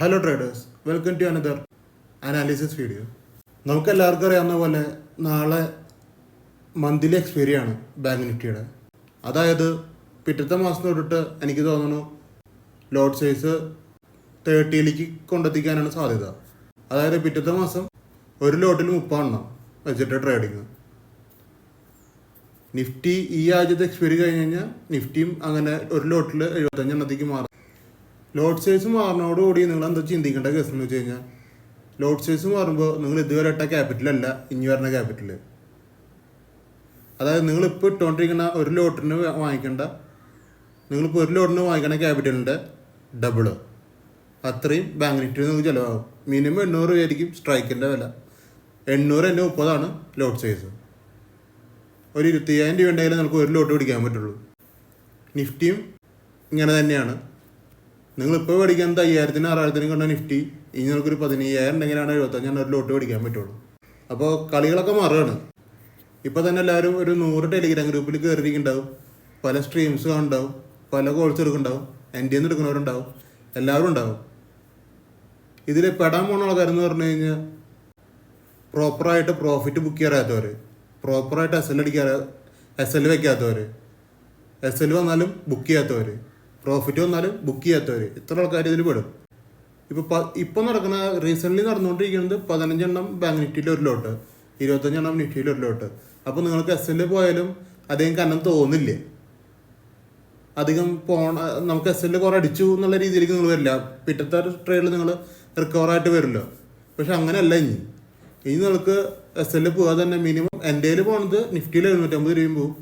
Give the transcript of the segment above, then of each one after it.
Hello traders, welcome to another analysis video. നമുക്കെല്ലാവർക്കും അറിയാവുന്ന പോലെ നാളെ മന്ത്ലി എക്സ്പയറി ആണ് ബാങ്ക് നിഫ്റ്റിയുടെ. അതായത് പിറ്റത്തെ മാസം തൊട്ടിട്ട് എനിക്ക് തോന്നുന്നു ലോട്ട് സൈസ് 30ലേക്ക് കൊണ്ടെത്തിക്കാനാണ് സാധ്യത. അതായത് പിറ്റത്തെ മാസം ഒരു ലോട്ടിൽ 30 എണ്ണം വെച്ചിട്ട് ട്രേഡിങ്. നിഫ്റ്റി ഈ ആഴ്ചത്തെ എക്സ്പയറി കഴിഞ്ഞ് കഴിഞ്ഞാൽ നിഫ്റ്റിയും അങ്ങനെ ഒരു ലോട്ടിൽ 75 എണ്ണത്തേക്ക് മാറും. ലോട്ട് സൈസ് മാറുന്നതോടുകൂടി നിങ്ങൾ എന്താ ചിന്തിക്കേണ്ട കേസ് എന്ന് വെച്ച് കഴിഞ്ഞാൽ, ലോട്ട് സൈസ് മാറുമ്പോൾ നിങ്ങൾ ഇതുവരെ ഇട്ട ക്യാപിറ്റലല്ല ഇനി വരുന്ന ക്യാപിറ്റൽ. അതായത് നിങ്ങളിപ്പോൾ ഇട്ടുകൊണ്ടിരിക്കുന്ന ഒരു ലോട്ടിന് വാങ്ങിക്കേണ്ട, നിങ്ങളിപ്പോൾ ഒരു ലോട്ടിന് വാങ്ങിക്കണ ക്യാപിറ്റലിൻ്റെ ഡബിള് അത്രയും ബാങ്ക് നിഫ്റ്റി നിങ്ങൾക്ക് ചിലവാകും. മിനിമം 800 രൂപയായിരിക്കും സ്ട്രൈക്കിൻ്റെ വില. 800 × 30 ലോട്ട് സൈസ്. ഒരു 25,000 രൂപ ഉണ്ടെങ്കിൽ നിങ്ങൾക്ക് ഒരു ലോട്ട് പിടിക്കാൻ പറ്റുള്ളൂ. നിഫ്റ്റിയും ഇങ്ങനെ തന്നെയാണ്. നിങ്ങളിപ്പോൾ മേടിക്കുന്നത് 5,000-നും 6,000-നും കണ്ട നിഫ്റ്റി ഇനി നിങ്ങൾക്കൊരു 15,000 ഉണ്ടെങ്കിലാണ് 75 ഒരു ലോട്ട് മേടിക്കാൻ പറ്റുള്ളൂ. അപ്പോൾ കളികളൊക്കെ മാറുകയാണ്. ഇപ്പോൾ തന്നെ എല്ലാവരും ഒരു 100 ടെലിഗ്രാം ഗ്രൂപ്പിൽ കയറിയിരിക്കുന്നുണ്ടാവും. പല സ്ട്രീംസ് ഉണ്ടാവും, പല കോഴ്സ് എടുക്കുന്നുണ്ടാവും, എൻ്റെ നിന്ന് എടുക്കുന്നവരുണ്ടാവും, എല്ലാവരും ഉണ്ടാവും. ഇതിൽ പെടാൻ പോകുന്ന ആൾക്കാരെന്ന് പറഞ്ഞു കഴിഞ്ഞാൽ പ്രോപ്പറായിട്ട് പ്രോഫിറ്റ് ബുക്ക് ചെയ്യാത്തവർ, പ്രോപ്പറായിട്ട് SL വയ്ക്കാത്തവർ, SL വന്നാലും ബുക്ക് ചെയ്യാത്തവർ, പ്രോഫിറ്റ് വന്നാലും ബുക്ക് ചെയ്യാത്തവർ, ഇത്ര ആൾക്കാർ ഇതിൽ പെടും. ഇപ്പോൾ നടക്കുന്ന റീസെൻ്റ്ലി നടന്നുകൊണ്ടിരിക്കുന്നത് 15 എണ്ണം ബാങ്ക് നിഫ്റ്റിയിൽ ഒരു ലോട്ട്, 25 എണ്ണം നിഫ്റ്റിയിൽ ഒരു ലോട്ട്. അപ്പോൾ നിങ്ങൾക്ക് SL പോയാലും അധികം കനം തോന്നില്ല. അധികം നമുക്ക് SL കുറേ അടിച്ചു എന്നുള്ള രീതിയിലേക്ക് നിങ്ങൾ വരില്ല. പിറ്റത്തെ ട്രേഡിൽ നിങ്ങൾ റിക്കവറായിട്ട് വരുമല്ലോ. പക്ഷെ അങ്ങനെയല്ല. ഇനി നിങ്ങൾക്ക് SL പോകാതെ തന്നെ മിനിമം എൻ്റെ കയ്യിൽ പോകുന്നത് നിഫ്റ്റിയിൽ 750 രൂപയും പോകും.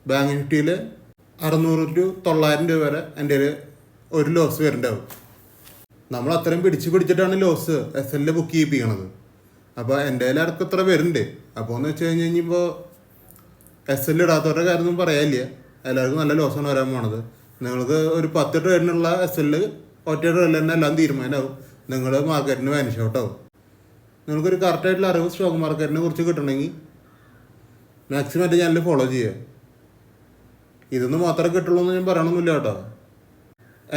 ബാങ്ക് നിഫ്റ്റിയിൽ 600 to 900 രൂപ വരെ എൻ്റെ ഒരു ലോസ് വരുന്നുണ്ടാവും. നമ്മൾ അത്രയും പിടിച്ചിട്ടാണ് ലോസ് SL ബുക്ക് ചെയ്യിപ്പിക്കണത്. അപ്പോൾ എൻ്റെ കയ്യിൽ അടക്കം ഇത്ര വരുന്നുണ്ട്. അപ്പോൾ എന്ന് വെച്ച് കഴിഞ്ഞപ്പോൾ SL ഇടാത്തവരുടെ കാര്യമൊന്നും പറയാനില്ല. എല്ലാവർക്കും നല്ല ലോസാണ് വരാൻ പോണത്. നിങ്ങൾക്ക് ഒരു 10 ട്രേഡിനുള്ള SL ഒറ്റ ട്രേഡിൽ തന്നെ എല്ലാം തീരുമാനമാവും. നിങ്ങൾ മാർക്കറ്റിന് വാനിഷ് ഔട്ടാവും. നിങ്ങൾക്കൊരു കറക്റ്റായിട്ടുള്ള അറിവ് സ്റ്റോക്ക് മാർക്കറ്റിനെ കുറിച്ച് കിട്ടണമെങ്കിൽ മാക്സിമം എൻ്റെ ചാനൽ ഫോളോ ചെയ്യുക. ഇതൊന്നും മാത്രമേ കിട്ടുള്ളൂ എന്ന് ഞാൻ പറയണമെന്നില്ല കേട്ടോ.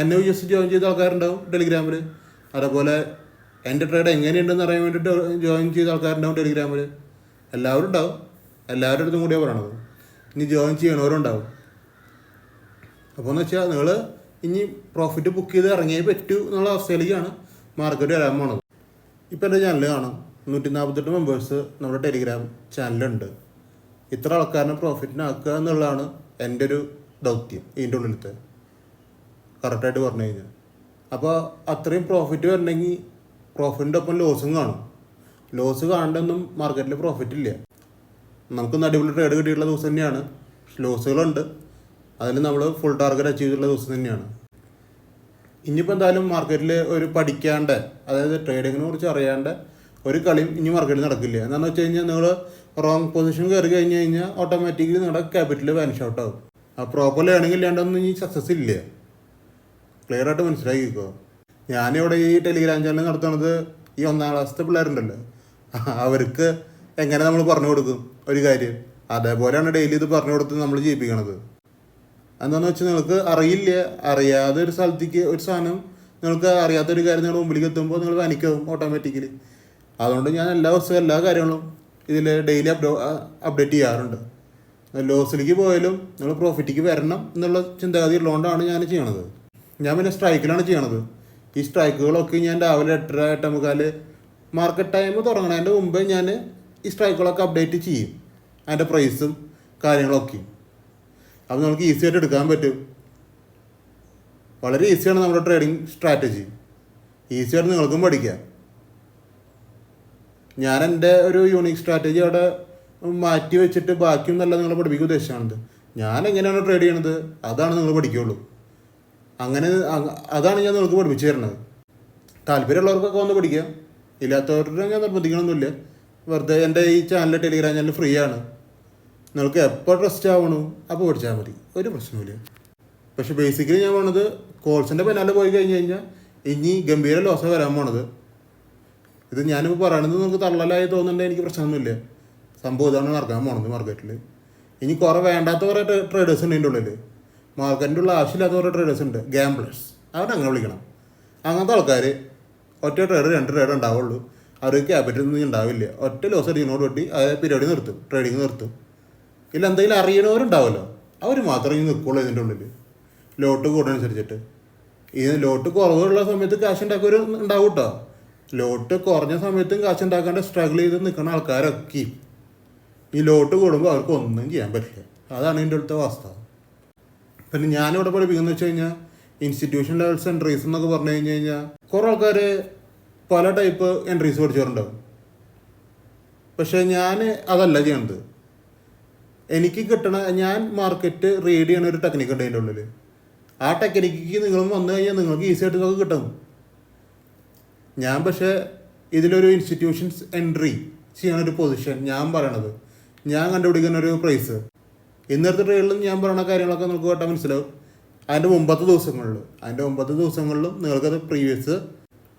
എന്നെ ജസ്റ്റ് ജോയിൻ ചെയ്ത ആൾക്കാരുണ്ടാവും ടെലിഗ്രാമിൽ. അതേപോലെ എൻ്റെ ട്രേഡ് എങ്ങനെയുണ്ടെന്ന് അറിയാൻ വേണ്ടിയിട്ട് ജോയിൻ ചെയ്ത ആൾക്കാരുണ്ടാവും ടെലിഗ്രാമിൽ. എല്ലാവരും ഉണ്ടാവും. എല്ലാവരുടെ അടുത്തും കൂടിയാണ് പറയണത്. ഇനി ജോയിൻ ചെയ്യണവരുണ്ടാവും. അപ്പോൾ എന്ന് വെച്ചാൽ നിങ്ങൾ ഇനി പ്രോഫിറ്റ് ബുക്ക് ചെയ്ത് ഇറങ്ങിയേ പറ്റൂ എന്നുള്ള അവസ്ഥയിലേക്കാണ് മാർക്കറ്റ് വരാൻ പോണത്. ഇപ്പോൾ എൻ്റെ ചാനൽ കാണാം 148 മെമ്പേഴ്സ് നമ്മുടെ ടെലിഗ്രാം ചാനലുണ്ട്. ഇത്ര ആൾക്കാരനെ പ്രോഫിറ്റിനാക്കുക എന്നുള്ളതാണ് എൻ്റെ ഒരു ദൗത്യം ഇതിൻ്റെ ഉള്ളിലത്തെ, കറക്റ്റായിട്ട് പറഞ്ഞു കഴിഞ്ഞാൽ. അപ്പോൾ അത്രയും പ്രോഫിറ്റ് വരണമെങ്കിൽ പ്രോഫിറ്റിൻ്റെ ഒപ്പം ലോസും കാണും. ലോസ് കാണേണ്ടൊന്നും മാർക്കറ്റിൽ പ്രോഫിറ്റ് ഇല്ല. നമുക്കൊന്ന് അടിപൊളി ട്രേഡ് കിട്ടിയിട്ടുള്ള ദിവസം തന്നെയാണ്. ലോസുകളുണ്ട്, അതിൽ നമ്മൾ ഫുൾ ടാർഗറ്റ് അച്ചീവ് ചെയ്തിട്ടുള്ള ദിവസം തന്നെയാണ്. ഇനിയിപ്പോൾ എന്തായാലും മാർക്കറ്റിൽ ഒരു പഠിക്കാണ്ട്, അതായത് ട്രേഡിങ്ങിനെ കുറിച്ച് അറിയാണ്ട് ഒരു കളിയും ഇനി മാർക്കറ്റിൽ നടക്കില്ല. എന്താണെന്ന് വെച്ച് കഴിഞ്ഞാൽ നിങ്ങൾ റോങ് പൊസിഷൻ കയറി കഴിഞ്ഞ് കഴിഞ്ഞാൽ ഓട്ടോമാറ്റിക്കലി നിങ്ങളുടെ ക്യാപിറ്റൽ വാനിഷ് ഔട്ട് ആവും. ആ പ്രോപ്പർ ലേണിംഗ് ഇല്ലാണ്ടൊന്നും ഈ സക്സസ് ഇല്ല. ക്ലിയർ ആയിട്ട് മനസ്സിലാക്കിക്കോ. ഞാനിവിടെ ഈ ടെലിഗ്രാം ചാനൽ നടത്തുന്നത് ഈ 1ാം ക്ലാസ്സിലത്തെ പിള്ളേരുണ്ടല്ലോ, അവർക്ക് എങ്ങനെ നമ്മൾ പറഞ്ഞു കൊടുക്കും ഒരു കാര്യം, അതേപോലെയാണ് ഡെയിലി ഇത് പറഞ്ഞു കൊടുത്ത് നമ്മൾ ചെയ്യിപ്പിക്കണത്. എന്താണെന്ന് വെച്ചാൽ നിങ്ങൾക്ക് അറിയാതെ ഒരു സ്ഥലത്തേക്ക് ഒരു സാധനം, നിങ്ങൾക്ക് അറിയാത്തൊരു കാര്യം നിങ്ങൾ മുമ്പിലേക്ക് എത്തുമ്പോൾ നിങ്ങൾ പാനിക്കാവും ഓട്ടോമാറ്റിക്കലി. അതുകൊണ്ട് ഞാൻ എല്ലാ ദിവസവും എല്ലാ കാര്യങ്ങളും ഇതിൽ ഡെയിലി അപ്ഡേറ്റ് ചെയ്യാറുണ്ട്. ലോസിലേക്ക് പോയാലും നിങ്ങൾ പ്രോഫിറ്റിക്ക് വരണം എന്നുള്ള ചിന്താഗതി ഉള്ളതുകൊണ്ടാണ് ഞാൻ ചെയ്യണത്. ഞാൻ പിന്നെ സ്ട്രൈക്കിലാണ് ചെയ്യണത്. ഈ സ്ട്രൈക്കുകളൊക്കെ ഞാൻ രാവിലെ 8:30 8:45 മാർക്കറ്റ് ടൈം തുടങ്ങണതിൻ്റെ മുമ്പേ ഞാൻ ഈ സ്ട്രൈക്കുകളൊക്കെ അപ്ഡേറ്റ് ചെയ്യും, അതിൻ്റെ പ്രൈസും കാര്യങ്ങളൊക്കെ. അപ്പോൾ നമുക്ക് ഈസി ആയിട്ട് എടുക്കാൻ പറ്റും. വളരെ ഈസിയാണ് നമ്മുടെ ട്രേഡിങ് സ്ട്രാറ്റജി. ഈസിയായിട്ട് നിങ്ങൾക്കും പഠിക്കാം. ഞാൻ എൻ്റെ ഒരു യൂണിക് സ്ട്രാറ്റജി അവിടെ മാറ്റി വെച്ചിട്ട് ബാക്കിയും നല്ല നിങ്ങളെ പഠിപ്പിക്കുക ഉദ്ദേശമാണത്. ഞാൻ എങ്ങനെയാണ് ട്രേഡ് ചെയ്യണത് അതാണ് നിങ്ങൾ പഠിക്കുകയുള്ളൂ. അതാണ് ഞാൻ നിങ്ങൾക്ക് പഠിപ്പിച്ചു തരുന്നത്. താല്പര്യമുള്ളവർക്കൊക്കെ വന്ന് പഠിക്കാം, ഇല്ലാത്തവരുടെ ഞാൻ നിർബന്ധിക്കണമൊന്നുമില്ല. വെറുതെ എൻ്റെ ഈ ചാനൽ ടെലിഗ്രാം ചാനൽ ഫ്രീ ആണ്. നിങ്ങൾക്ക് എപ്പോൾ ട്രസ്റ്റ് ആവണോ അപ്പോൾ പഠിച്ചാൽ മതി, ഒരു പ്രശ്നമില്ല. പക്ഷെ ബേസിക്കലി ഞാൻ പോണത് കോൾസിൻ്റെ പിന്നാലെ പോയി കഴിഞ്ഞ് കഴിഞ്ഞാൽ ഇനി ഗംഭീര ലോസ് വരാൻ പോണത്. ഇത് ഞാനിപ്പോൾ പറയണത് നിങ്ങൾക്ക് തള്ളലായി തോന്നുന്നുണ്ടെങ്കിൽ എനിക്ക് പ്രശ്നമൊന്നുമില്ല. സംഭവം ഇതാണ് നടക്കാൻ പോണത് മാർക്കറ്റിൽ. ഇനി കുറേ വേണ്ടാത്ത കുറേ ട്രേഡേഴ്സ് ഉണ്ട് ഇതിൻ്റെ ഉള്ളിൽ. മാർക്കറ്റിൻ്റെ ഉള്ള ആവശ്യമില്ലാത്ത കുറേ ട്രേഡേഴ്സ് ഉണ്ട്, ഗാംബ്ലേഴ്സ്. അവരങ്ങനെ വിളിക്കണം. അങ്ങനത്തെ ആൾക്കാർ ഒറ്റ ട്രേഡ് 2 ട്രേഡ് ഉണ്ടാവുള്ളൂ. അവർക്ക് ക്യാപിറ്റൽ ഒന്നും ഉണ്ടാവില്ല. ഒറ്റ ലോസ് അടിക്കുന്നതോട് കൂടി പരിപാടി നിർത്തും, ട്രേഡിങ് നിർത്തും. ഇല്ല എന്തെങ്കിലും അറിയണവരുണ്ടാവുമല്ലോ, അവർ മാത്രമേ ഇനി നിൽക്കുള്ളൂ ഇതിൻ്റെ ഉള്ളിൽ ലോട്ട് കൂടുന്നതനുസരിച്ചിട്ട്. ഈ ലോട്ട് കുറവുള്ള സമയത്ത് കാശ് ഉണ്ടാക്കിയവർ ഉണ്ടാവും കേട്ടോ. ലോട്ട് കുറഞ്ഞ സമയത്തും കാശ് ഉണ്ടാക്കാണ്ട് സ്ട്രഗിൾ ചെയ്ത് നിൽക്കുന്ന ആൾക്കാരൊക്കെ ഈ ലോട്ട് കൂടുമ്പോൾ അവർക്ക് ഒന്നും ചെയ്യാൻ പറ്റില്ല. അതാണ് ഇതിൻ്റെ അടുത്ത വാസ്തവ. പിന്നെ ഞാനിവിടെ പഠിപ്പിക്കുന്നത് വെച്ച് കഴിഞ്ഞാൽ ഇൻസ്റ്റിറ്റ്യൂഷൻ ലെവൽസ് എൻട്രീസ് എന്നൊക്കെ പറഞ്ഞു കഴിഞ്ഞാൽ കുറേ ആൾക്കാർ പല ടൈപ്പ് എൻട്രീസ് പഠിച്ചവരുണ്ടാവും. പക്ഷേ ഞാൻ അതല്ല ചെയ്യണത്. എനിക്ക് കിട്ടണ, ഞാൻ മാർക്കറ്റ് റീഡ് ചെയ്യണ ഒരു ടെക്നിക്ക് ഉണ്ട് അതിൻ്റെ ഉള്ളിൽ. ആ ടെക്നിക്ക് നിങ്ങൾ വന്നു കഴിഞ്ഞാൽ നിങ്ങൾക്ക് ഈസി ആയിട്ട് നിങ്ങൾക്ക് കിട്ടും. ഞാൻ പക്ഷേ ഇതിലൊരു ഇൻസ്റ്റിറ്റ്യൂഷൻസ് എൻട്രി ചെയ്യാനൊരു പൊസിഷൻ ഞാൻ പറയണത്, ഞാൻ കണ്ടുപിടിക്കുന്ന ഒരു പ്രൈസ്, ഇന്നത്തെ ട്രേഡിലും ഞാൻ പറയുന്ന കാര്യങ്ങളൊക്കെ നമുക്ക് കേട്ടാൽ മനസ്സിലാവും. അതിൻ്റെ മുമ്പത്തെ ദിവസങ്ങളിലും നിങ്ങൾക്കത് പ്രീവിയസ്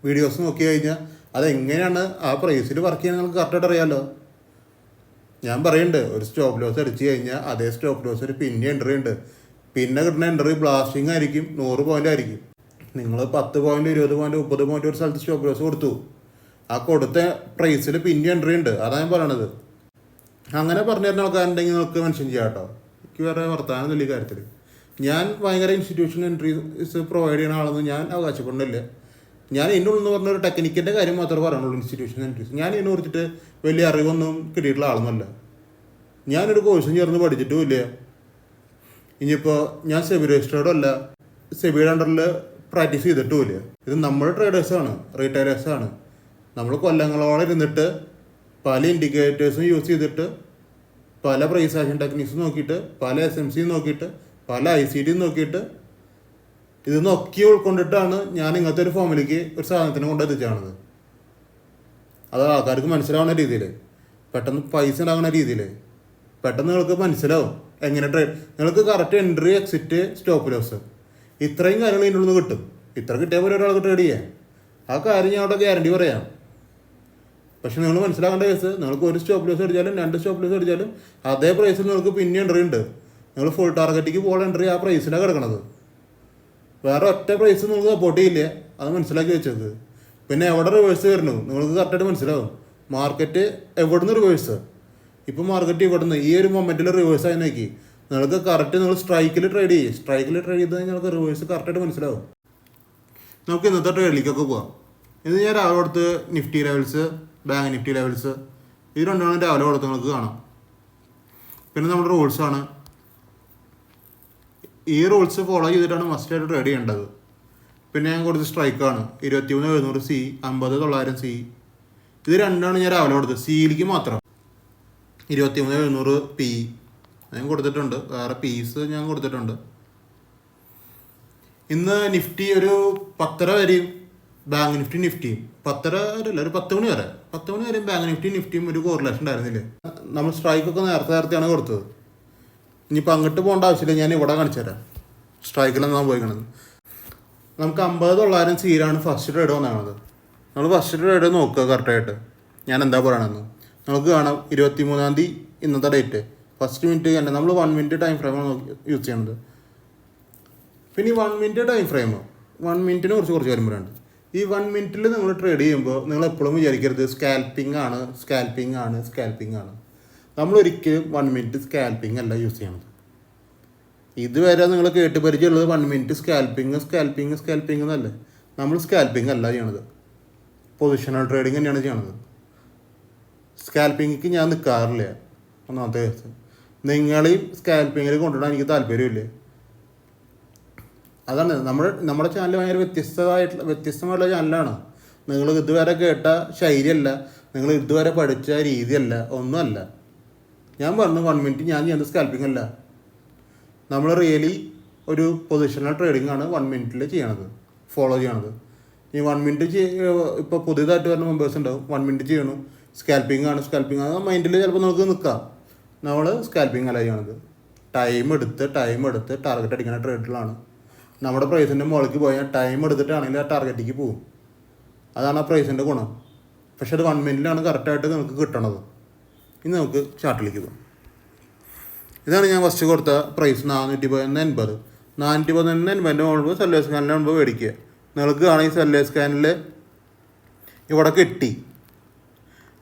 വീഡിയോസ് നോക്കി കഴിഞ്ഞാൽ അതെങ്ങനെയാണ് ആ പ്രൈസിൽ വർക്ക് ചെയ്യാൻ നിങ്ങൾക്ക് കറക്റ്റായിട്ട് അറിയാമല്ലോ. ഞാൻ പറയുന്നുണ്ട്, ഒരു സ്റ്റോപ്പ് ലോസ് അടിച്ച് കഴിഞ്ഞാൽ അതേ സ്റ്റോപ്പ് ലോസ് ഒരു പിന്നെ എൻട്രി ഉണ്ട്. പിന്നെ കിട്ടുന്ന എൻട്രി ബ്ലാസ്റ്റിംഗ് ആയിരിക്കും, 100 പോയിൻ്റ് ആയിരിക്കും. നിങ്ങൾ 10 പോയിൻ്റ് 20 പോയിൻ്റ് 30 പോയിൻ്റ് ഒരു സ്ഥലത്ത് സ്റ്റോപ്പ് ലോസ് കൊടുത്തു, ആ കൊടുത്ത പ്രൈസിൽ പിന്നെ എൻട്രി ഉണ്ട്. അതാണ് ഞാൻ പറയണത്. അങ്ങനെ പറഞ്ഞു തരുന്ന ആൾക്കാരുണ്ടെങ്കിൽ നിങ്ങൾക്ക് മെൻഷൻ ചെയ്യാം കേട്ടോ. എനിക്ക് വേറെ വർത്താനമൊന്നുമില്ല ഈ കാര്യത്തിൽ. ഞാൻ ഭയങ്കര ഇൻസ്റ്റിറ്റ്യൂഷൻ എൻട്രീസ് പ്രൊവൈഡ് ചെയ്യുന്ന ആളെന്ന് ഞാൻ അവകാശപ്പെടുന്നില്ല. ഞാൻ ഇതിനുള്ളെന്ന് പറഞ്ഞൊരു ടെക്നിക്കിൻ്റെ കാര്യം മാത്രമേ പറയുള്ളൂ. ഇൻസ്റ്റിറ്റ്യൂഷൻ എൻട്രീസ് ഞാൻ ഇതിനെ കുറിച്ചിട്ട് വലിയ അറിവൊന്നും കിട്ടിയിട്ടുള്ള ആളൊന്നുമല്ല. ഞാനൊരു കോഴ്സും ചേർന്ന് പഠിച്ചിട്ടും ഇല്ല. ഇനിയിപ്പോൾ ഞാൻ സെബി രജിസ്റ്റേർഡും അല്ല, സെബിയുടെ അണ്ടറിൽ പ്രാക്ടീസ് ചെയ്തിട്ടുമില്ല. ഇത് നമ്മൾ ട്രേഡേഴ്സാണ്, റീറ്റെയിലേഴ്സാണ്. നമ്മൾ കൊല്ലങ്ങളോളം ഇരുന്നിട്ട് പല ഇൻഡിക്കേറ്റേഴ്സും യൂസ് ചെയ്തിട്ട് പല പ്രൈസ് ആക്ഷൻ ടെക്നിക്സും നോക്കിയിട്ട് പല SMC നോക്കിയിട്ട് പല ICD നോക്കിയിട്ട് ഇത് നോക്കി ഉൾക്കൊണ്ടിട്ടാണ് ഞാൻ ഇങ്ങനത്തെ ഒരു ഫോമിലേക്ക് ഒരു സാധനത്തിനെ കൊണ്ട് എത്തിച്ചാണത്. അത് ആൾക്കാർക്ക് മനസ്സിലാവുന്ന രീതിയിൽ, പെട്ടെന്ന് പൈസ ഉണ്ടാകുന്ന രീതിയിൽ പെട്ടെന്ന് നിങ്ങൾക്ക് മനസ്സിലാവും എങ്ങനെ ട്രേഡ്. നിങ്ങൾക്ക് correct entry, exit, stop loss, ഇത്രയും കാര്യങ്ങൾ ഇതിൻ്റെ ഉള്ളിൽ നിന്ന് കിട്ടും. ഇത്ര കിട്ടിയ പോലെ ഒരാൾക്ക് ട്രേഡ് ചെയ്യാൻ. ആ കാര്യം ഞാൻ അവിടെ ഗ്യാരണ്ടി പറയാം. പക്ഷെ നിങ്ങൾ മനസ്സിലാക്കേണ്ട കേസ്, നിങ്ങൾക്ക് ഒരു സ്റ്റോപ്പ് ലോസ് അടിച്ചാലും 2 സ്റ്റോപ്പ് ലോസ് അടിച്ചാലും അതേ പ്രൈസിൽ നിങ്ങൾക്ക് പിന്നെ എൻട്രി ഉണ്ട്. നിങ്ങൾ ഫുൾ ടാർഗറ്റിക്ക് പോകാൻ എൻട്രി ആ പ്രൈസിലാണ് കിടക്കണത്. വേറെ ഒറ്റ പ്രൈസ് നിങ്ങൾക്ക് സപ്പോർട്ട് ചെയ്യില്ല. അത് മനസ്സിലാക്കി വെച്ചത്. പിന്നെ എവിടെ റിവേഴ്സ് വരുന്നു നിങ്ങൾക്ക് കറക്റ്റായിട്ട് മനസ്സിലാവും. മാർക്കറ്റ് എവിടുന്ന് റിവേഴ്സ്, ഇപ്പോൾ മാർക്കറ്റ് ഇവിടുന്ന് ഈ ഒരു മൊമെൻറ്റിൽ റിവേഴ്സ് ആയി നോക്കി നിങ്ങൾക്ക് കറക്റ്റ് നിങ്ങൾ സ്ട്രൈക്കിൽ ട്രേഡ് ചെയ്ത് കഴിഞ്ഞാൽ നിങ്ങൾക്ക് റിവേഴ്സ് കറക്റ്റായിട്ട് മനസ്സിലാവും. നമുക്ക് ഇന്നത്തെ ട്രേഡിലേക്കൊക്കെ പോകാം. ഇന്ന് ഞാൻ രാവിലെ കൊടുത്ത് Nifty levels, bank Nifty levels, ഇത് രണ്ടാണ് രാവിലെ കൊടുത്ത് നിങ്ങൾക്ക് കാണാം. പിന്നെ നമ്മുടെ റൂൾസാണ്. ഈ റൂൾസ് ഫോളോ ചെയ്തിട്ടാണ് മസ്റ്റായിട്ട് ട്രേഡ് ചെയ്യേണ്ടത്. പിന്നെ ഞാൻ കൊടുത്ത സ്ട്രൈക്കാണ് 23,700 C, 50,900 C. ഇത് രണ്ടാണ് ഞാൻ രാവിലെ കൊടുത്തത്. സിയിലേക്ക് മാത്രം 23,700 P ഞാൻ കൊടുത്തിട്ടുണ്ട്. വേറെ പീസ് ഞാൻ കൊടുത്തിട്ടുണ്ട്. ഇന്ന് നിഫ്റ്റി ഒരു 10:30 വരെയും ബാങ്ക് നിഫ്റ്റിയും 10:30 വരെയല്ല, ഒരു 10 മണി വരെയും ബാങ്ക് നിഫ്റ്റിയും ഒരു കോറിലേഷൻ ഉണ്ടായിരുന്നില്ലേ. നമ്മൾ സ്ട്രൈക്കൊക്കെ നേരത്തെയാണ് കൊടുത്തത്. ഇനിയിപ്പോൾ അങ്ങോട്ട് പോകേണ്ട ആവശ്യമില്ല, ഞാൻ ഇവിടെ കാണിച്ചു തരാം സ്ട്രൈക്കിലാണ് പോയിക്കണത്. നമുക്ക് 50,900 C ഫസ്റ്റ് ട്രേഡ് വന്നത്. നമ്മൾ ഫസ്റ്റ് ട്രേഡ് നോക്കുക കറക്റ്റായിട്ട് ഞാൻ എന്താ പറയണമെന്ന്. നമുക്ക് കാണാം 23-ാം തീയതി ഇന്നത്തെ ഡേറ്റ്. ഫസ്റ്റ് മിനിറ്റ് തന്നെ നമ്മൾ 1 മിനിറ്റ് ടൈം ഫ്രെയിമാണ് യൂസ് ചെയ്യണത്. പിന്നെ ഈ 1 മിനിറ്റ് ടൈം ഫ്രെയിം, 1 മിനിറ്റിനെ കുറച്ച് കാര്യം പറയാനുണ്ട്. ഈ 1 മിനിറ്റിൽ നിങ്ങൾ ട്രേഡ് ചെയ്യുമ്പോൾ നിങ്ങൾ എപ്പോഴും വിചാരിക്കരുത് സ്കാൽപ്പിംഗ് ആണ്. നമ്മളൊരിക്കലും 1 മിനിറ്റ് സ്കാൽപ്പിംഗ് അല്ല യൂസ് ചെയ്യണത്. ഇതുവരെ നിങ്ങൾ കേട്ട് പരിചയമുള്ളത് 1 മിനിറ്റ് സ്കാൽപ്പിംഗ് എന്നല്ലേ. നമ്മൾ സ്കാൽപ്പിംഗ് അല്ല ചെയ്യണത്, പൊസിഷണൽ ട്രേഡിങ് തന്നെയാണ് ചെയ്യണത്. സ്കാൽപ്പിങ്ങിക്ക് ഞാൻ നിൽക്കാറില്ല. ഒന്നാമത്തെ കേസ്, നിങ്ങളെയും സ്കാൽപ്പിങ്ങിൽ കൊണ്ടുപോകാൻ എനിക്ക് താല്പര്യമില്ല. അതാണ് നമ്മുടെ ചാനൽ ഭയങ്കര വ്യത്യസ്തമായിട്ടുള്ള ചാനലാണ്. നിങ്ങൾ ഇതുവരെ കേട്ട ശൈലിയല്ല, നിങ്ങൾ ഇതുവരെ പഠിച്ച രീതിയല്ല, ഒന്നുമല്ല. ഞാൻ പറഞ്ഞു 1 മിനിറ്റ് ഞാൻ ചെയ്യുന്നത് സ്കാൽപ്പിംഗ് അല്ല. നമ്മൾ റിയലി ഒരു പൊസിഷണൽ ട്രേഡിംഗ് ആണ് 1 മിനിറ്റിൽ ഫോളോ ചെയ്യണത്. ഈ 1 മിനിറ്റ് ഇപ്പോൾ പുതിയതായിട്ട് വരുന്ന മെമ്പേഴ്സ് ഉണ്ടാവും, 1 മിനിറ്റ് ചെയ്യണം സ്കാൽപ്പിംഗ് ആണ് മൈൻഡിൽ ചിലപ്പോൾ നമുക്ക് നിൽക്കാം. നമ്മൾ സ്കാൽപ്പിംഗ് അല്ല ചെയ്യണത്. ടൈം എടുത്ത് ടാർഗറ്റ് അടിക്കുന്ന ട്രേഡിലാണ്. നമ്മുടെ പ്രൈസിൻ്റെ മുകളിലേക്ക് പോയാൽ ടൈം എടുത്തിട്ടാണെങ്കിൽ ആ ടാർഗറ്റിലേക്ക് പോകും. അതാണ് ആ പ്രൈസിൻ്റെ ഗുണം. പക്ഷെ അത് 1 മിനിറ്റിലാണ് കറക്റ്റായിട്ട് നിങ്ങൾക്ക് കിട്ടണത്. ഇനി നമുക്ക് ചാർട്ടിലേക്ക് പോകാം. ഇതാണ് ഞാൻ ഫസ്റ്റ് കൊടുത്ത പ്രൈസ് 410.80. 410.80 മുമ്പ് സെല്ലേഴ്സ് കാലിന് മുമ്പ് മേടിക്കുക. നിങ്ങൾക്ക് കാണാം ഈ സെല്ല് സ്കാനിൽ ഇവിടെ കിട്ടി,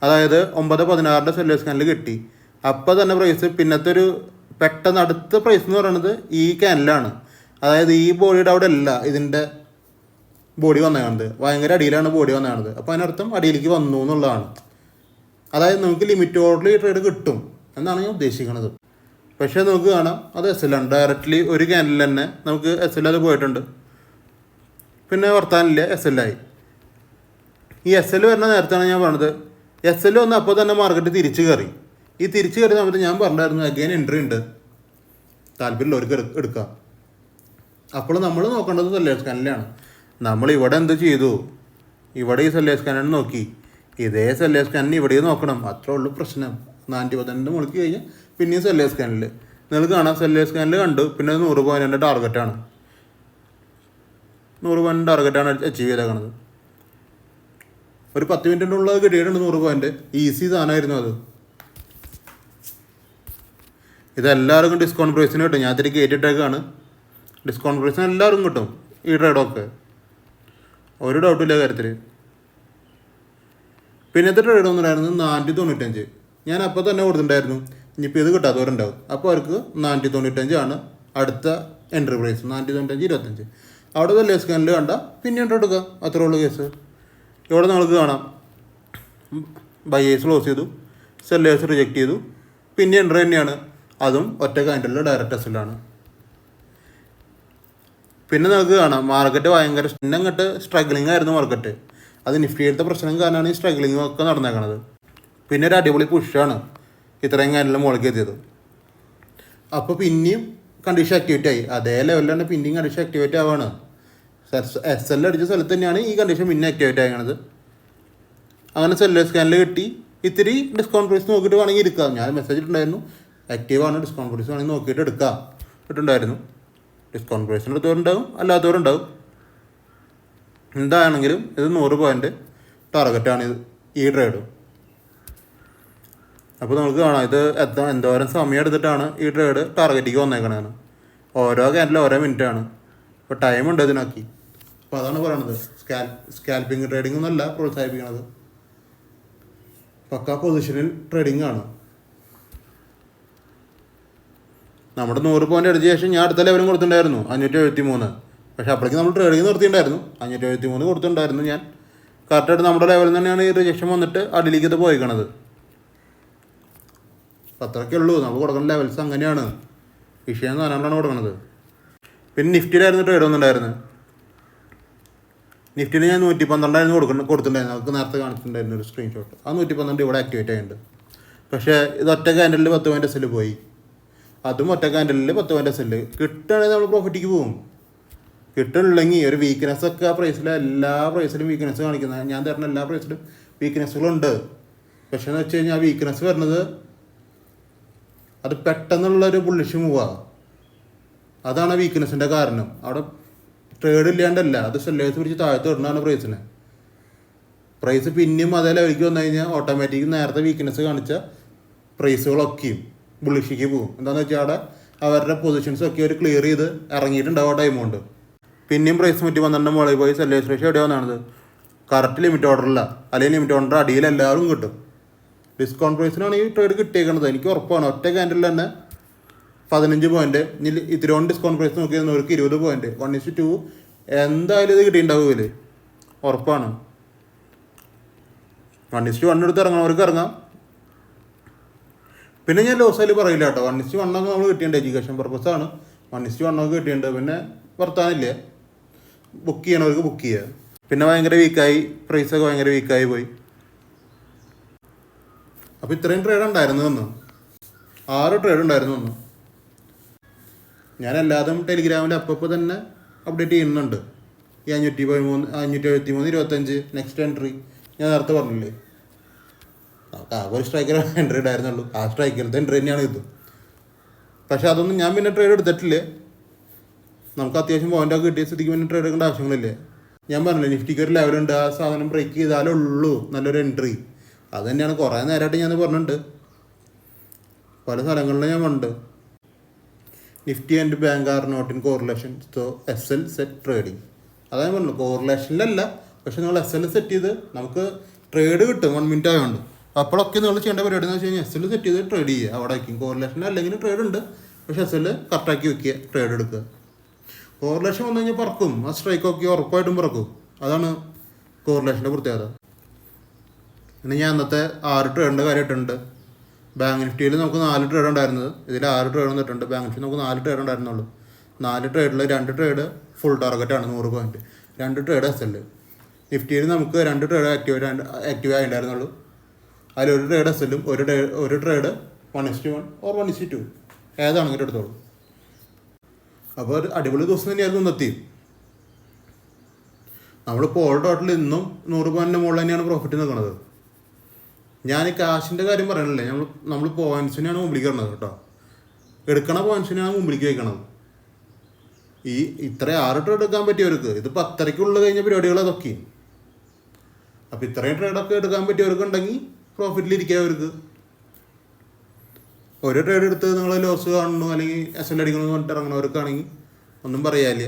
അതായത് 9.16 സെല്ല് സ്കാനിൽ കിട്ടി. അപ്പോൾ തന്നെ പ്രൈസ് പിന്നത്തെ ഒരു പെട്ടെന്ന് അടുത്ത പ്രൈസ് എന്ന് പറയുന്നത് ഈ ക്യാനിലാണ്. അതായത് ഈ ബോഡിയുടെ അവിടെ അല്ല ഇതിൻ്റെ ബോഡി വന്നേണത്, ഭയങ്കര അടിയിലാണ് ബോഡി വന്നേണത്. അപ്പോൾ അതിനർത്ഥം അടിയിലേക്ക് വന്നു എന്നുള്ളതാണ്. അതായത് നമുക്ക് ലിമിറ്റ് ഓർഡറിൽ ട്രേഡ് കിട്ടും എന്നാണ് ഞാൻ ഉദ്ദേശിക്കുന്നത്. പക്ഷേ നമുക്ക് കാണാം അത് എസ് എൽ ആണ്. ഡയറക്റ്റ്ലി ഒരു ക്യാനിൽ തന്നെ നമുക്ക് എസ് എൽ അത് പോയിട്ടുണ്ട്. പിന്നെ വർത്താനില്ല, എസ് എൽ ആയി. ഈ എസ് എൽ വരുന്ന നേരത്താണ് ഞാൻ പറഞ്ഞത്, എസ് എൽ വന്ന് അപ്പോൾ തന്നെ മാർക്കറ്റ് തിരിച്ച് കയറി. ഈ തിരിച്ച് കയറിയ സമയത്ത് ഞാൻ പറഞ്ഞായിരുന്നു അഗൈൻ എൻട്രി ഉണ്ട്, താല്പര്യമുള്ളവർക്ക് എടുക്കാം. അപ്പോൾ നമ്മൾ നോക്കേണ്ടത് സെല്ലേഴ്സ് സ്കാനിലാണ്. നമ്മൾ ഇവിടെ എന്ത് ചെയ്തു, ഇവിടെ ഈ സെല്ലേഴ്സ് സ്കാനിൽ നോക്കി, ഇതേ സെല്ലേഴ്സ് സ്കാനിന് ഇവിടെയും നോക്കണം. അത്രേ ഉള്ളൂ പ്രശ്നം. 410 മുകളിൽ കഴിഞ്ഞാൽ പിന്നെയും സെല്ലേഴ്സ് സ്കാനിൽ നിങ്ങൾക്ക് കാണാം. സെല്ലേഴ്സ് സ്കാനിൽ കണ്ടു. പിന്നെ 100 പോയിൻറ്റിൻ്റെ ടാർഗറ്റാണ്, 100 പോയിൻറ്റ് ടാർഗറ്റാണ് അച്ചീവ് ചെയ്തേക്കണത്. ഒരു 10 മിനിറ്റിൻ്റെ ഉള്ളത് കിട്ടിയിട്ടുണ്ട് 100 പോയിൻറ്റ്. ഈസി സാധനമായിരുന്നു അത്. ഇതെല്ലാവർക്കും ഡിസ്കൗണ്ട് പ്രൈസിന് കിട്ടും. ഞാൻ ഇത്തിരി കയറ്റിട്ടേക്കാണ്. ഡിസ്കൗണ്ട് പ്രൈസിന് എല്ലാവർക്കും കിട്ടും ഈ ട്രേഡൊക്കെ, ഒരു ഡൗട്ടില്ല കാര്യത്തിൽ. പിന്നത്തെ ട്രേഡ് ഒന്നുണ്ടായിരുന്നു 495. ഞാൻ അപ്പോൾ തന്നെ കൊടുത്തിട്ടുണ്ടായിരുന്നു, ഇനിയിപ്പോൾ ഇത് കിട്ടാത്തവരുണ്ടാവും. അപ്പോൾ അവർക്ക് 495 ആണ് അടുത്ത എൻട്രി പ്രൈസ്. 495, 25. അവിടെ സെല്ലേഴ്സ് സ്കാനിൽ കണ്ട പിന്നെ എൻട്രി എടുക്കുക, അത്രേ ഉള്ളൂ കേസ്. ഇവിടെ നിങ്ങൾക്ക് കാണാം ബയേഴ്സ് ക്ലോസ് ചെയ്തു, സെല്ലേഴ്സ് റിജക്റ്റ് ചെയ്തു, പിന്നെ എൻട്രി തന്നെയാണ്. അതും ഒറ്റ കാൻഡിൽ ഡയറക്റ്റ് എസ്സിലാണ്. പിന്നെ നമുക്ക് കാണാം മാർക്കറ്റ് ഭയങ്കര അങ്ങോട്ട് സ്ട്രഗ്ലിംഗ് ആയിരുന്നു മാർക്കറ്റ്. അത് നിഫ്റ്റിയിലത്തെ പ്രശ്നം കാരണമാണ് ഈ സ്ട്രഗ്ലിംഗ് ഒക്കെ നടന്നേക്കണത്. പിന്നെ ഒരു അടിപൊളി പുഷാണ് ഇത്രയും കാൻഡിൽ മുകളിലേക്ക് എത്തിയത്. അപ്പോൾ പിന്നെയും കണ്ടീഷൻ ആക്ടിവേറ്റ് ആയി, അതേ ലെവലിലാണ് പിന്നെയും കണ്ടീഷൻ ആക്ടിവേറ്റ് ആവുകയാണ്. എസ് എൽ അടിച്ച സ്ഥലത്ത് തന്നെയാണ് ഈ കണ്ടീഷൻ പിന്നെ ആക്ടിവേറ്റ് ആയത്. അങ്ങനെ സെല്ലേഴ്സ് സ്കാനിൽ കിട്ടി. ഇത്തിരി ഡിസ്കൗണ്ട് പ്രൈസ് നോക്കിയിട്ട് വേണമെങ്കിൽ എടുക്കാം. ഞാൻ മെസ്സേജ് ഇട്ടുണ്ടായിരുന്നു, ആക്റ്റീവാണ്, ഡിസ്കൗണ്ട് പ്രൈസ് വേണമെങ്കിൽ നോക്കിയിട്ട് എടുക്കാം ഇട്ടുണ്ടായിരുന്നു. ഡിസ്കൗണ്ട് പ്രൈസിന് എടുത്തവരുണ്ടാവും, അല്ലാത്തവരുണ്ടാവും. എന്താണെങ്കിലും ഇത് 100 പോയിൻറ്റ് ടാർഗറ്റാണ് ഇത് ഈ ട്രേഡ്. അപ്പോൾ നമുക്ക് കാണാം ഇത് എന്തോരം സമയം എടുത്തിട്ടാണ് ഈ ട്രേഡ് ടാർഗറ്റിലേക്ക് വന്നേക്കണേന്ന്. ഓരോ ക്യാൻഡിലും ഓരോ മിനിറ്റാണ്. ഇപ്പോൾ ടൈം ഉണ്ട് ഇതിനാക്കി. അപ്പോൾ അതാണ് പറയണത്, സ്കാൽപ്പിംഗ് ട്രേഡിംഗ് ഒന്നല്ല പ്രോത്സാഹിപ്പിക്കണത്, പക്കാ പൊസിഷനിൽ ട്രേഡിംഗ് ആണ്. നമ്മുടെ 100 പോയിൻ്റ് അടിച്ച ശേഷം ഞാൻ അടുത്ത ലെവലും കൊടുത്തിട്ടുണ്ടായിരുന്നു 573. പക്ഷേ അപ്പോഴേക്കും നമ്മൾ ട്രേഡിങ് നിർത്തിയിട്ടുണ്ടായിരുന്നു. 573 കൊടുത്തിട്ടുണ്ടായിരുന്നു ഞാൻ. കറക്റ്റായിട്ട് നമ്മുടെ ലെവലിൽ തന്നെയാണ് ഈ റിജക്ഷൻ വന്നിട്ട് അടിയിലേക്ക് ഇത് പോയിക്കണത്. അത്രയ്ക്കേ ഉള്ളൂ, നമ്മൾ കൊടുക്കുന്ന ലെവൽസ് അങ്ങനെയാണ്. വിഷയം സാധനങ്ങളാണ് കൊടുക്കുന്നത്. പിന്നെ നിഫ്റ്റിയിലായിരുന്നു ട്രേഡ് ഒന്നുണ്ടായിരുന്നത്. നിഫ്റ്റിയിൽ ഞാൻ 112 കൊടുത്തിട്ടുണ്ടായിരുന്നു. നമുക്ക് നേരത്തെ കാണിച്ചിട്ടുണ്ടായിരുന്നു ഒരു സ്ക്രീൻഷോട്ട്. ആ 112 ഇവിടെ ആക്ടിവേറ്റ് ആയിട്ടുണ്ട്. പക്ഷേ ഇത് ഒറ്റ ക്യാൻഡലിൽ 10 പോയിൻ്റ് എസ്സിൽ പോയി. അതും ഒറ്റ ക്യാൻഡലിൽ 10 പോയിൻ്റ് എസ്സിൽ കിട്ടുകയാണെങ്കിൽ നമ്മൾ പ്രോഫിറ്റിക്ക് പോകും. കിട്ടുന്നില്ലെങ്കിൽ ഒരു വീക്ക്നെസ്സൊക്കെ ആ പ്രൈസിൽ എല്ലാ പ്രൈസിലും വീക്ക്നെസ് കാണിക്കുന്നത്, ഞാൻ തരുന്ന എല്ലാ പ്രൈസിലും വീക്ക്നെസ്സുകളുണ്ട്. പക്ഷേ എന്ന് വെച്ച് കഴിഞ്ഞാൽ ആ വീക്ക്നെസ് വരുന്നത് അത് പെട്ടെന്നുള്ളൊരു ബുള്ളിഷ് മൂവാണ്. അതാണ് വീക്ക്നെസ്സിൻ്റെ കാരണം. അവിടെ ട്രേഡ് ഇല്ലാണ്ടല്ല, അത് സെല്ലേഴ്സ് പിടിച്ച് താഴത്ത് ഇടുന്നതാണ് പ്രൈസിനെ. പ്രൈസ് പിന്നെയും അതേ ലെവലിലേക്ക് വന്നു കഴിഞ്ഞാൽ ഓട്ടോമാറ്റിക് നേരത്തെ വീക്ക്നെസ് കാണിച്ച പ്രൈസുകളൊക്കെയും ബുള്ളിഷിക്ക് പോകും. എന്താണെന്ന് വെച്ചാൽ അവിടെ അവരുടെ പൊസിഷൻസൊക്കെ അവർ ക്ലിയർ ചെയ്ത് ഇറങ്ങിയിട്ടുണ്ടാവും ആ ടൈം കൊണ്ട്. പിന്നെയും പ്രൈസ് 112 മുകളിൽ പോയി സെല്ലേഴ്സ് റേഷ്യോ എവിടെ വന്നാണത് കറക്റ്റ് ലിമിറ്റ് ഓർഡറില്ല, അല്ലെങ്കിൽ ലിമിറ്റ് ഓർഡർ അടിയിൽ എല്ലാവരും കിട്ടും. ഡിസ്കൗണ്ട് പ്രൈസിനാണ് ഈ ട്രേഡ് കിട്ടിയേക്കുന്നത്. എനിക്ക് ഉറപ്പാണ് ഒറ്റ ക്യാൻഡിൽ തന്നെ 15 പോയിൻറ്റ്. ഇനി ഇത്തിരി ഡിസ്കൗണ്ട് പ്രൈസ് നോക്കിയിരുന്നവർക്ക് 20 പോയിൻറ്റ്. 1:2 എന്തായാലും ഇത് കിട്ടിയിട്ടുണ്ടാവില്ലേ, ഉറപ്പാണ്. 1:1 എടുത്ത് ഇറങ്ങണവർക്ക് ഇറങ്ങാം. പിന്നെ ഞാൻ ലോസായാലും പറയില്ല കേട്ടോ. 1:1 ഒക്കെ നമ്മൾ കിട്ടിയിട്ടുണ്ട്, എഡ്യൂക്കേഷൻ പർപ്പസാണ്. 1:1 ഒക്കെ കിട്ടിയിട്ടുണ്ട്. പിന്നെ വർത്താനില്ല, ബുക്ക് ചെയ്യണവർക്ക് ബുക്ക് ചെയ്യുക. പിന്നെ ഭയങ്കര വീക്കായി, പ്രൈസൊക്കെ ഭയങ്കര വീക്കായി പോയി. അപ്പോൾ ഇത്രയും ട്രേഡ് ഉണ്ടായിരുന്നു ഒന്ന്, 6 ട്രേഡ് ഉണ്ടായിരുന്നു ഒന്ന്. ഞാൻ എല്ലാതും ടെലിഗ്രാമിൽ അപ്പോൾ തന്നെ അപ്ഡേറ്റ് ചെയ്യുന്നുണ്ട്. ഈ 513, 573, 25 നെക്സ്റ്റ് എൻട്രി ഞാൻ നേരത്തെ പറഞ്ഞില്ലേ. നമുക്ക് ആകെ ഒരു സ്ട്രൈക്കർ എൻട്രി ഉണ്ടായിരുന്നുള്ളൂ. ആ സ്ട്രൈക്കറിൻ്റെ എൻട്രി തന്നെയാണ് ഇത്. പക്ഷേ അതൊന്നും ഞാൻ പിന്നെ ട്രേഡ് എടുത്തിട്ടില്ലേ. നമുക്ക് അത്യാവശ്യം പോയിൻ്റൊക്കെ കിട്ടിയ സ്ഥിതിക്ക് പിന്നെ ട്രേഡ് എടുക്കേണ്ട ആവശ്യങ്ങളില്ലേ. ഞാൻ പറഞ്ഞില്ലേ നിഫ്റ്റിക്ക് ഒരു ലെവലുണ്ട്, ആ സാധനം ബ്രേക്ക് ചെയ്താലേ ഉള്ളൂ നല്ലൊരു എൻട്രി. അത് തന്നെയാണ് കുറേ നേരമായിട്ട് ഞാൻ പറഞ്ഞിട്ടുണ്ട്, പല സ്ഥലങ്ങളിലും ഞാൻ പറഞ്ഞിട്ടുണ്ട്. Nifty and bank are not in correlation, so SL set trading. അതാണ് പറഞ്ഞു കോറിലേഷനിലല്ല. പക്ഷെ നിങ്ങൾ SL സെറ്റ് ചെയ്ത് നമുക്ക് ട്രേഡ് കിട്ടും 1 മിനിറ്റ് ആയതുകൊണ്ട്. അപ്പോഴൊക്കെ നിങ്ങൾ ചെയ്യേണ്ട പരിപാടി എന്ന് വെച്ച് കഴിഞ്ഞാൽ SL സെറ്റ് ചെയ്ത് ട്രേഡ് ചെയ്യുക. അവിടെ വയ്ക്കും. കോറിലേഷൻ അല്ലെങ്കിൽ ട്രേഡ് ഉണ്ട്, പക്ഷെ SL കറക്റ്റാക്കി വെക്കുക, ട്രേഡ് എടുക്കുക. കോറിലേഷൻ വന്നു കഴിഞ്ഞാൽ പറക്കും. ആ സ്ട്രൈക്കൊക്കെ ഉറപ്പായിട്ടും പറക്കും. അതാണ് കോറിലേഷൻ്റെ പ്രത്യേകത. പിന്നെ ഞാൻ അന്നത്തെ 6 ട്രേഡിൻ്റെ കാര്യമായിട്ടുണ്ട്. ബാങ്ക് നിഫ്റ്റിയിൽ നമുക്ക് 4 ട്രേഡ് ഉണ്ടായിരുന്നത്, ഇതിൽ 6 ട്രേഡ് വന്നിട്ടുണ്ട്. ബാങ്ക് നിഫ്റ്റി നമുക്ക് 4 ട്രേഡ് ഉണ്ടായിരുന്നുള്ളൂ. 4 ട്രേഡിൽ 2 ട്രേഡ് ഫുൾ ടാർഗറ്റാണ് 100 പോയിൻറ്റ്, 2 ട്രേഡ് SL. നിഫ്റ്റിയിൽ നമുക്ക് 2 ട്രേഡ് ആക്റ്റീവ് ആയിട്ടുണ്ടായിരുന്നുള്ളൂ. അതിലൊരു ട്രേഡ് SL, ഒരു ട്രേഡ് 1:1 ഓർ 1:2 ഏതാണെങ്കിലും എടുത്തോളൂ. അപ്പോൾ ഒരു അടിപൊളി ദിവസം തന്നെയായിരുന്നു ഇന്നെത്തി. നമ്മളിപ്പോൾ ഓൾ ടോട്ടൽ ഇന്നും 100 പോയിൻറ്റിൻ്റെ മുകളിൽ തന്നെയാണ് പ്രോഫിറ്റ് നിൽക്കുന്നത്. ഞാൻ കാശിൻ്റെ കാര്യം പറയണില്ലേ, നമ്മൾ പോയിൻറ്റ്സിനെയാണ് മുമ്പിലേക്ക് വരണത് കേട്ടോ. എടുക്കണ പോയിൻറ്റ്സിനെയാണ് മുമ്പിലേക്ക് വയ്ക്കണത്. ഇത്ര 6 ട്രേഡ് എടുക്കാൻ പറ്റിയവർക്ക്, ഇത് 10:30 കഴിഞ്ഞ പരിപാടികൾ അതൊക്കെ. അപ്പോൾ ഇത്രയും ട്രേഡൊക്കെ എടുക്കാൻ പറ്റിയവർക്ക് ഉണ്ടെങ്കിൽ പ്രോഫിറ്റിലിരിക്കുക. അവർക്ക് ഒരു ട്രേഡ് എടുത്ത് നിങ്ങൾ ലോസ് കാണുന്നു അല്ലെങ്കിൽ SL അടിക്കണമെന്ന് പറഞ്ഞിട്ട് ഇറങ്ങുന്നവർക്കാണെങ്കിൽ ഒന്നും പറയാനില്ല,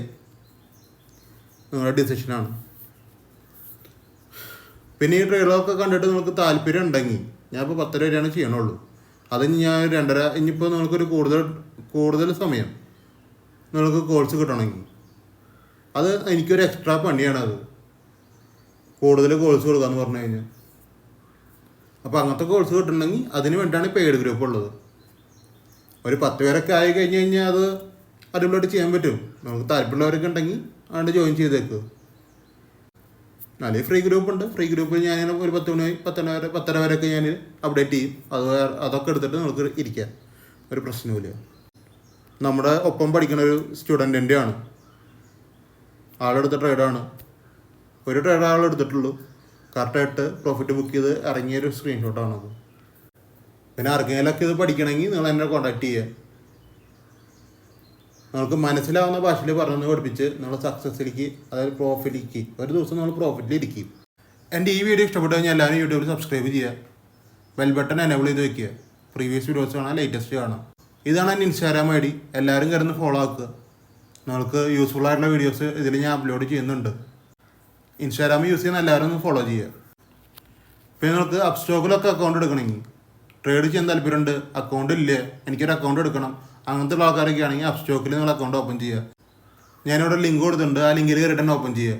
നിങ്ങളുടെ ഡിസിഷനാണ്. പിന്നെ ഈ ട്രേഡൊക്കെ കണ്ടിട്ട് നിങ്ങൾക്ക് താല്പര്യം ഉണ്ടെങ്കിൽ ഞാൻ ഇപ്പോൾ 10 വരെയാണ് ചെയ്യണുള്ളൂ. അത് ഞാൻ 2:30 ഇനിയിപ്പോൾ നിങ്ങൾക്കൊരു കൂടുതൽ സമയം നിങ്ങൾക്ക് കോഴ്സ് കിട്ടണമെങ്കിൽ അത് എനിക്കൊരു എക്സ്ട്രാ പണിയാണ്. അത് കൂടുതൽ കോഴ്സ് കൊടുക്കാമെന്ന് പറഞ്ഞു കഴിഞ്ഞാൽ. അപ്പോൾ അങ്ങനത്തെ കോഴ്സ് കിട്ടണമെങ്കിൽ അതിന് വേണ്ടിയാണ് പെയ്ഡ് ഗ്രൂപ്പ് ഉള്ളത്. ഒരു 10 പേരൊക്കെ ആയി കഴിഞ്ഞ് കഴിഞ്ഞാൽ അത് അടിപൊളിയായിട്ട് ചെയ്യാൻ പറ്റും. നമുക്ക് താല്പര്യമുള്ളവരൊക്കെ ഉണ്ടെങ്കിൽ അതുകൊണ്ട് ജോയിൻ ചെയ്തേക്ക്. അല്ലെങ്കിൽ ഫ്രീ ഗ്രൂപ്പ് ഉണ്ട്. ഫ്രീ ഗ്രൂപ്പിൽ ഞാൻ ഒരു 10 വരെയൊക്കെ ഞാൻ അപ്ഡേറ്റ് ചെയ്യും. അതൊക്കെ എടുത്തിട്ട് നമുക്ക് ഇരിക്കാം, ഒരു പ്രശ്നമില്ല. നമ്മുടെ ഒപ്പം പഠിക്കുന്ന ഒരു സ്റ്റുഡൻറ്റിൻ്റെ ആണ്, ആളെടുത്ത ട്രേഡാണ്. ഒരു ട്രേഡ് ആളെടുത്തിട്ടുള്ളൂ. കറക്റ്റായിട്ട് പ്രോഫിറ്റ് ബുക്ക് ചെയ്ത് ഇറങ്ങിയൊരു സ്ക്രീൻഷോട്ടാണത്. പിന്നെ ആർക്കെങ്കിലൊക്കെ ഇത് പഠിക്കണമെങ്കിൽ നിങ്ങൾ എന്നെ കോൺടാക്ട് ചെയ്യുക. നിങ്ങൾക്ക് മനസ്സിലാവുന്ന ഭാഷയിൽ പറഞ്ഞൊന്ന് പഠിപ്പിച്ച് നിങ്ങൾ സക്സസ്സിലേക്ക്, അതായത് പ്രോഫിറ്റിലേക്ക്, ഒരു ദിവസം നിങ്ങൾ പ്രോഫിറ്റിലിരിക്കും. എൻ്റെ ഈ വീഡിയോ ഇഷ്ടപ്പെട്ടു കഴിഞ്ഞാൽ എല്ലാവരും യൂട്യൂബിൽ സബ്സ്ക്രൈബ് ചെയ്യുക, ബെൽ ബട്ടൺ എനേബിൾ ചെയ്ത് വയ്ക്കുക. പ്രീവിയസ് വീഡിയോസ് കാണാം, ലേറ്റസ്റ്റ് കാണാം. ഇതാണ് എൻ്റെ ഇൻസ്റ്റാഗ്രാം ID. എല്ലാവരും കയറുന്ന ഫോളോ ആക്കുക. നിങ്ങൾക്ക് യൂസ്ഫുൾ ആയിട്ടുള്ള വീഡിയോസ് ഇതിൽ ഞാൻ അപ്ലോഡ് ചെയ്യുന്നുണ്ട്. ഇൻസ്റ്റാഗ്രാം യൂസ് ചെയ്യുന്ന എല്ലാവരും ഒന്ന് ഫോളോ ചെയ്യുക. പിന്നെ നിങ്ങൾക്ക് അപ്സ്റ്റോക്കിലൊക്കെ അക്കൗണ്ട് എടുക്കണമെങ്കിൽ, ട്രേഡ് ചെയ്യാൻ താല്പര്യമുണ്ട്, അക്കൗണ്ട് ഇല്ല, എനിക്കൊരു അക്കൗണ്ട് എടുക്കണം, അങ്ങനത്തെ ഉള്ള ആൾക്കാരൊക്കെ ആണെങ്കിൽ അപ്സ്റ്റോക്കിൽ നിങ്ങൾ അക്കൗണ്ട് ഓപ്പൺ ചെയ്യുക. ഞാനിവിടെ ലിങ്ക് കൊടുത്തിട്ടുണ്ട്, ആ ലിങ്കിൽ കയറിയിട്ട് ഓപ്പൺ ചെയ്യുക.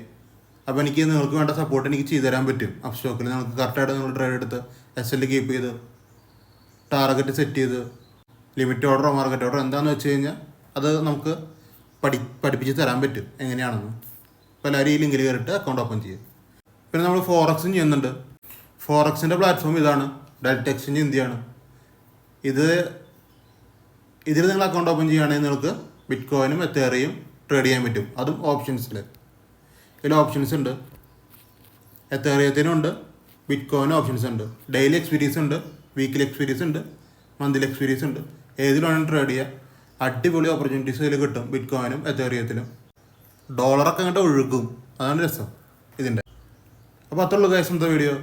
അപ്പോൾ നിങ്ങൾക്ക് വേണ്ട സപ്പോർട്ട് എനിക്ക് ചെയ്തു തരാൻ പറ്റും. അപ്സ്റ്റോക്കിൽ നിങ്ങൾക്ക് കറക്റ്റായിട്ട് നിങ്ങൾ ട്രേഡ് എടുത്ത് SL കീപ്പ് ചെയ്ത് ടാർഗറ്റ് സെറ്റ് ചെയ്ത് ലിമിറ്റ് ഓർഡറോ മാർക്കറ്റ് ഓർഡറോ എന്താണെന്ന് വെച്ച് കഴിഞ്ഞാൽ അത് നമുക്ക് പഠിപ്പിച്ച് തരാൻ പറ്റും എങ്ങനെയാണെന്ന്. അപ്പോൾ എല്ലാവരും ഈ ലിങ്കിൽ കയറിയിട്ട് അക്കൗണ്ട് ഓപ്പൺ ചെയ്യുക. പിന്നെ നമ്മൾ ഫോറക്സും ചെയ്യുന്നുണ്ട്. ഫോറക്സിൻ്റെ പ്ലാറ്റ്ഫോം ഇതാണ്, ഡെൽറ്റ എക്സ്ചേഞ്ച് ഇന്ത്യയാണ്. ഇതിൽ നിങ്ങൾ അക്കൗണ്ട് ഓപ്പൺ ചെയ്യുകയാണെങ്കിൽ നിങ്ങൾക്ക് ബിറ്റ്കോയിനും എത്തേറിയും ട്രേഡ് ചെയ്യാൻ പറ്റും. അതും ഓപ്ഷൻസിൽ. ഇതിൽ ഓപ്ഷൻസ് ഉണ്ട്, എത്തേറിയത്തിനുണ്ട്, ബിറ്റ്കോയിനും ഓപ്ഷൻസ് ഉണ്ട്. ഡെയിലി എക്സ്പീരിയൻസ് ഉണ്ട്, വീക്കിലി എക്സ്പീരിയൻസ് ഉണ്ട്, മന്ത്ലി എക്സ്പീരിയൻസ് ഉണ്ട്. ഏതിലാണ് ട്രേഡ് ചെയ്യുക. അടിപൊളി ഓപ്പർച്യൂണിറ്റീസ് ഇതിൽ കിട്ടും, ബിറ്റ്കോയിനും എത്തേറിയത്തിലും. ഡോളറൊക്കെ അങ്ങോട്ട് ഒഴുകും, അതാണ് രസം ഇതിൻ്റെ. അപ്പോൾ അത്രയുള്ളൂ ഗൈസ് ഇന്നത്തെ വീഡിയോ.